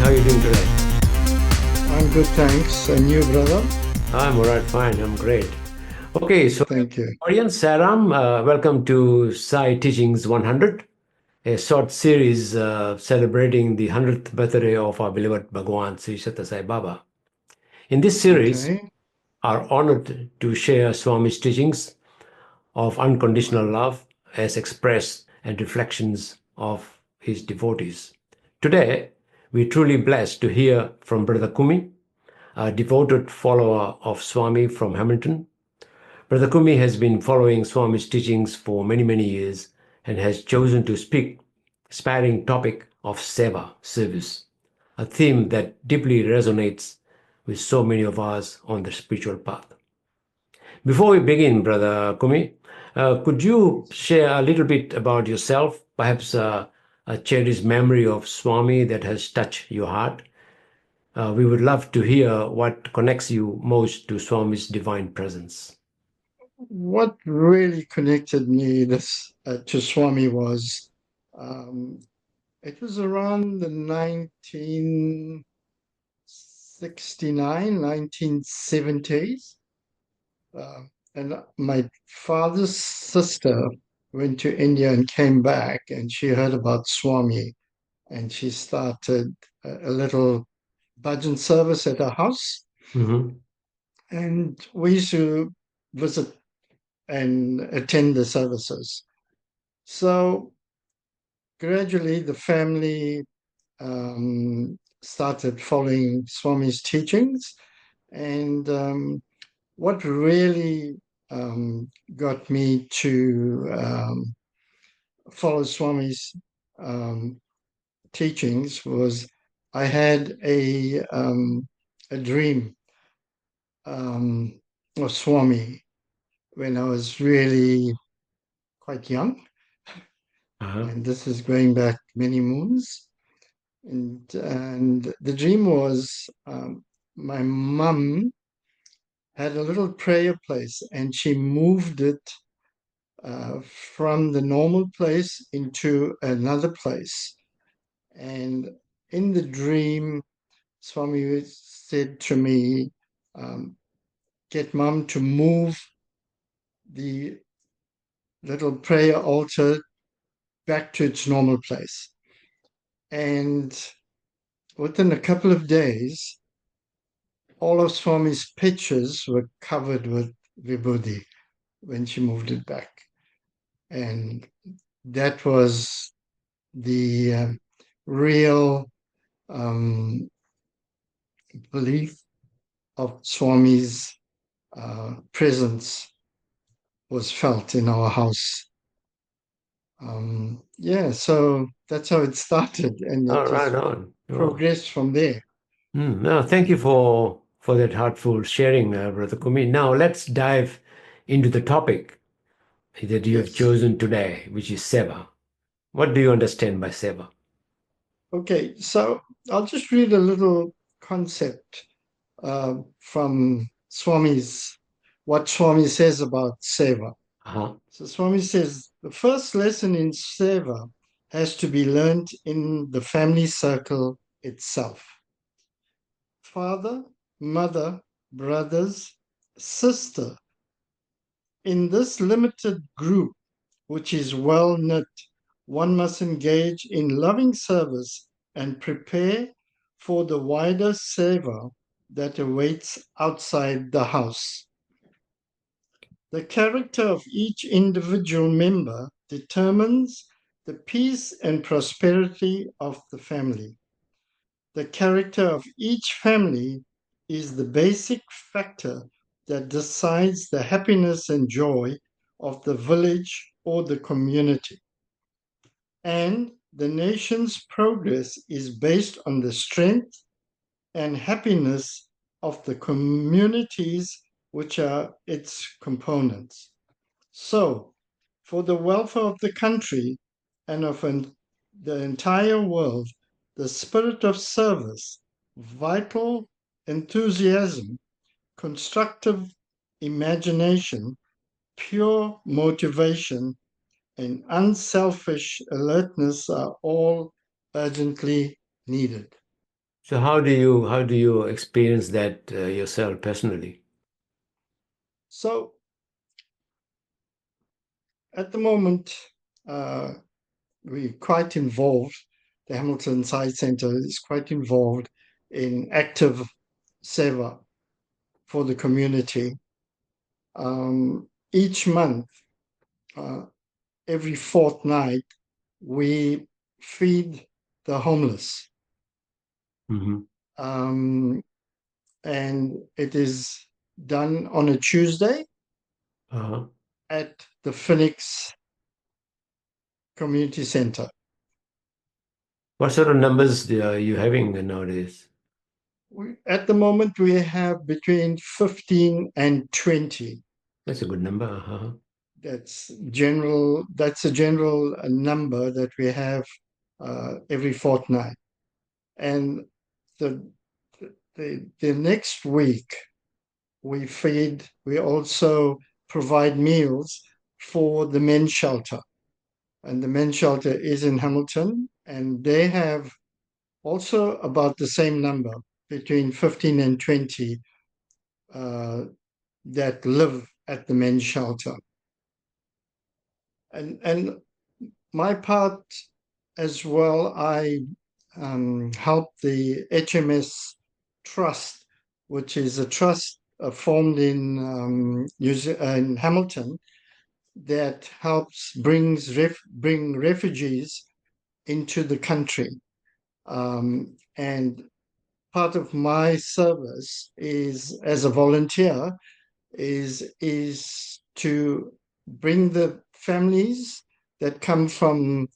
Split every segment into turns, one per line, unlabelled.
How are you doing today?
I'm good, thanks. And you, brother?
I'm all right, fine. I'm great. Okay, so
Thank you.
audience, Sairam, welcome to Sai Teachings 100, a short series celebrating the 100th birthday of our beloved Bhagawan, Sri Sathya Sai Baba. In this series,
Okay.
are honored to share Swami's teachings of unconditional
Wow.
love as expressed and reflections of his devotees. Today, we're truly blessed to hear from Brother Kumi, a devoted follower of Swami from Hamilton. Brother Kumi has been following Swami's teachings for many, many years and has chosen to speak inspiring topic of SEVA, service, a theme that deeply resonates with so many of us on the spiritual path. Before we begin, Brother Kumi, could you share a little bit about yourself, perhaps a cherished memory of Swami that has touched your heart? We would love to hear what connects you most to Swami's divine presence.
What really connected me to Swami was um, it was around the 1969, 1970s. Uh, and my father's sister went to India and came back, and she heard about Swami, and she started a little bhajan service at her house.
Hmm.
And we used to visit and attend the services. So gradually, the family started following Swami's teachings. And what really got me to follow Swami's um, teachings was I had a dream um, of Swami when I was really quite young,
Uh-huh.
and this is going back many moons. And the dream was my mum had a little prayer place, and she moved it from the normal place into another place. And in the dream, Swami said to me, um, "Get mum to move the little prayer altar back to its normal place." And within a couple of days, all of Swami's pictures were covered with vibhuti when she moved it back. And that was the real um, belief of Swami's presence was felt in our house. Yeah, so that's how it started, and it
All right,
just
on. Oh.
progressed from there.
No, thank you for that heartful sharing, Brother Kumi. Now let's dive into the topic that you have
Yes.
chosen today, which is seva. What do you understand by seva?
Okay, so I'll just read a little concept from what Swami says about seva.
Uh-huh.
So Swami says the first lesson in seva has to be learned in the family circle itself. Father, mother, brothers, sister. In this limited group, which is well knit, one must engage in loving service and prepare for the wider seva that awaits outside the house. The character of each individual member determines the peace and prosperity of the family. The character of each family is the basic factor that decides the happiness and joy of the village or the community. And the nation's progress is based on the strength and happiness of the communities which are its components. So, for the welfare of the country and of the entire world, the spirit of service, vital enthusiasm, constructive imagination, pure motivation, and unselfish alertness are all urgently needed.
So how do you experience that yourself personally?
So at the moment, uh, we're quite involved. The Hamilton Science Center is quite involved in active SEVA for the community. Each month, uh, every fortnight, we feed the homeless.
Hmm.
Um, and it is done on a Tuesday
Uh-huh.
at the Phoenix Community Center.
What sort of numbers are you having nowadays?
At the moment, we have between 15 and 20.
That's a good number. Uh-huh.
That's a general number that we have every fortnight. And the, the next week, we also provide meals for the men's shelter. And the men's shelter is in Hamilton, and they have also about the same number, between 15 and 20, uh, that live at the men's shelter. And my part as well, I help the HMS Trust, which is a trust formed in Hamilton that helps bring refugees into the country. And part of my service is as a volunteer is to bring the families that come from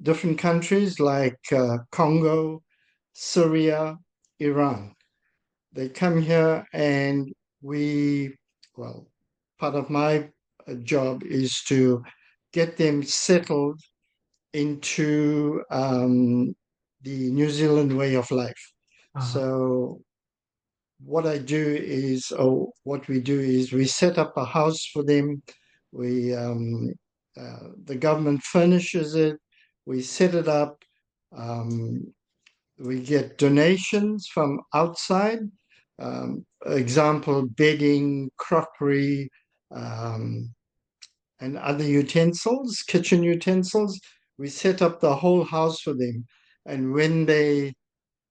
different countries like Congo, Syria, Iran. They come here and we, well, part of my job is to get them settled into the New Zealand way of life.
Uh-huh.
So what we do is we set up a house for them. The government furnishes it. We set it up. Um, we get donations from outside. Example, bedding, crockery, um, and other utensils, kitchen utensils. We set up the whole house for them. And when they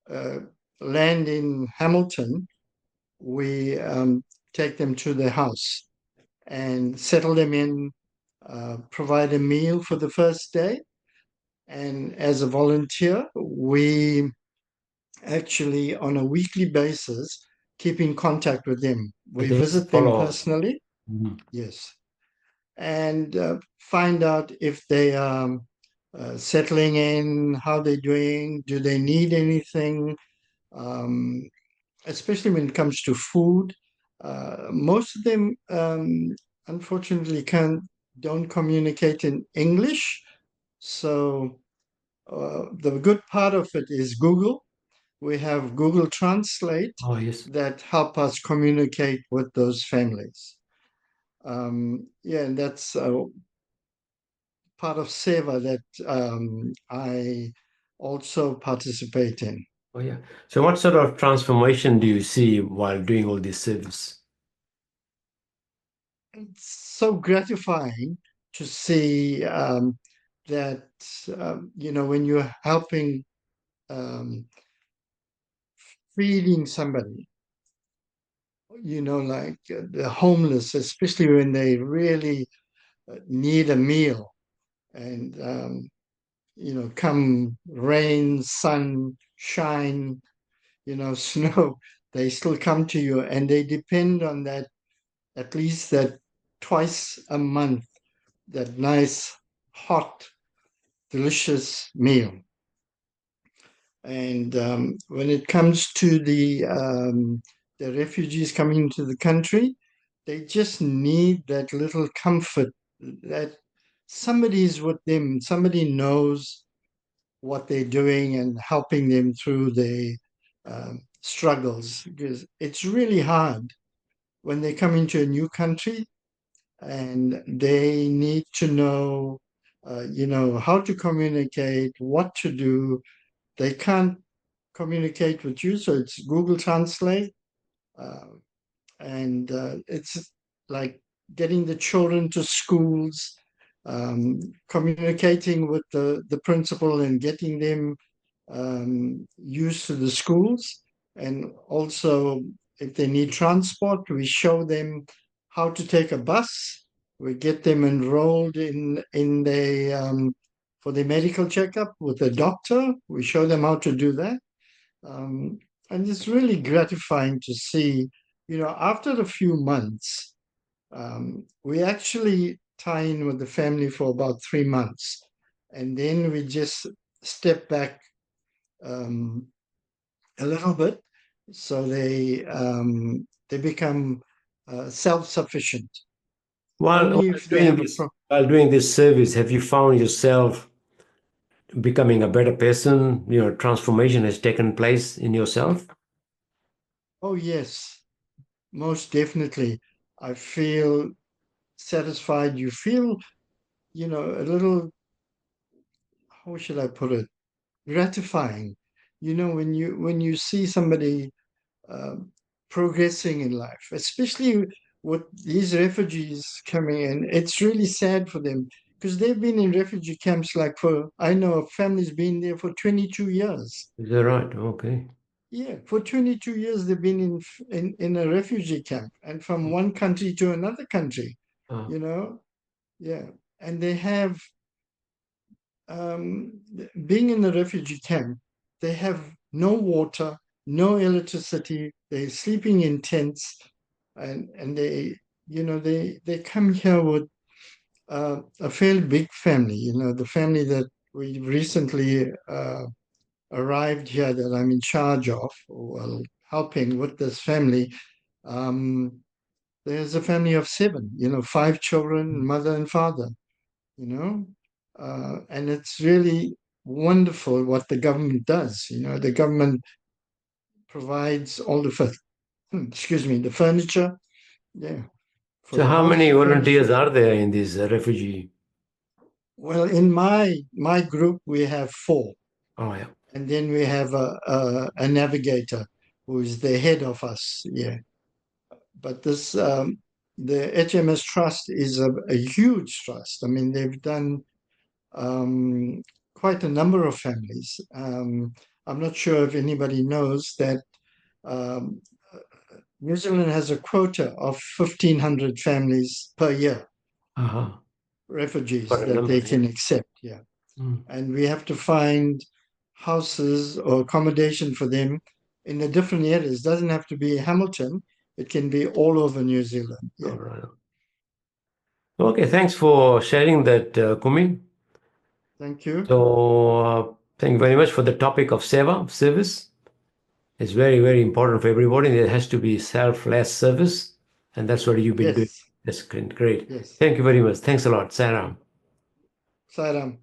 uh, land in Hamilton, we take them to their house and settle them in, provide a meal for the first day. And as a volunteer, we actually, on a weekly basis, keep in contact with them. We
Just
visit them
follow.
personally,
Mhm.
yes, and find out if they are settling in, how they're doing, do they need anything, um, especially when it comes to food. Most of them, unfortunately, don't communicate in English. So the good part of it is Google. We have Google Translate
Oh, yes.
that help us communicate with those families. Yeah, and that's part of SEVA that I also participate in.
Oh, yeah. So what sort of transformation do you see while doing all this service?
It's so gratifying to see that, when you're helping um, feeding somebody, like the homeless, especially when they really need a meal. And, come rain, sun, shine, snow, they still come to you and they depend on that, at least that twice a month, that nice, hot, delicious meal. And when it comes to the refugees coming into the country, they just need that little comfort that somebody is with them, somebody knows what they're doing and helping them through their struggles. Because it's really hard when they come into a new country and they need to know, how to communicate, what to do. They can't. communicate with you. So it's Google Translate. And it's like getting the children to schools, communicating with the principal and getting them used to the schools. And also, if they need transport, we show them how to take a bus. We get them enrolled in for their medical checkup with a doctor. We show them how to do that. And it's really gratifying to see, after a few months, we actually tie in with the family for about 3 months. And then we just step back a little bit so they become self-sufficient.
While
Only if they have a
while doing this service, have you found yourself becoming a better person? Transformation has taken place in yourself?
Oh, yes, most definitely. I feel satisfied. You feel, a little, how should I put it? Gratifying. When you see somebody um, progressing in life, especially with these refugees coming in. It's really sad for them because they've been in refugee camps I know a family's been there for 22 years.
Is that right? Okay.
Yeah, for 22 years they've been in a refugee camp and from one country to another country,
Uh,
you know? Yeah. And they have um, being in the refugee camp, they have no water, no electricity. They're sleeping in tents, and they come here with a fairly big family. The family that we recently arrived here that I'm in charge of, well, helping with this family. Um, there's a family of seven. 5 children, mother and father you know, and it's really wonderful what the government does. The government provides all the furniture, yeah, for
so
the
how
house
many volunteers
furniture.
are there in this refugee?
Well, in my group we have four,
Oh, yeah.
and then we have a navigator who is the head of us. Yeah, but the HMS Trust is a huge trust. I mean, they've done um, quite a number of families. I'm not sure if anybody knows that um, New Zealand has a quota of 1,500 families per year,
Uh-huh.
refugees
Quite a
that they
number, yeah.
can accept. Yeah.
Mm.
And we have to find houses or accommodation for them in the different areas. It doesn't have to be Hamilton, it can be all over New Zealand.
All
Yeah.
right. Okay, thanks for sharing that, Kumi.
Thank you.
So, thank you very much for the topic of SEVA, service. It's very, very important for everybody. There has to be selfless service, and that's what you've been doing.
Yes.
That's great.
Yes.
Thank you very much. Thanks a lot, Sairam.
Sairam.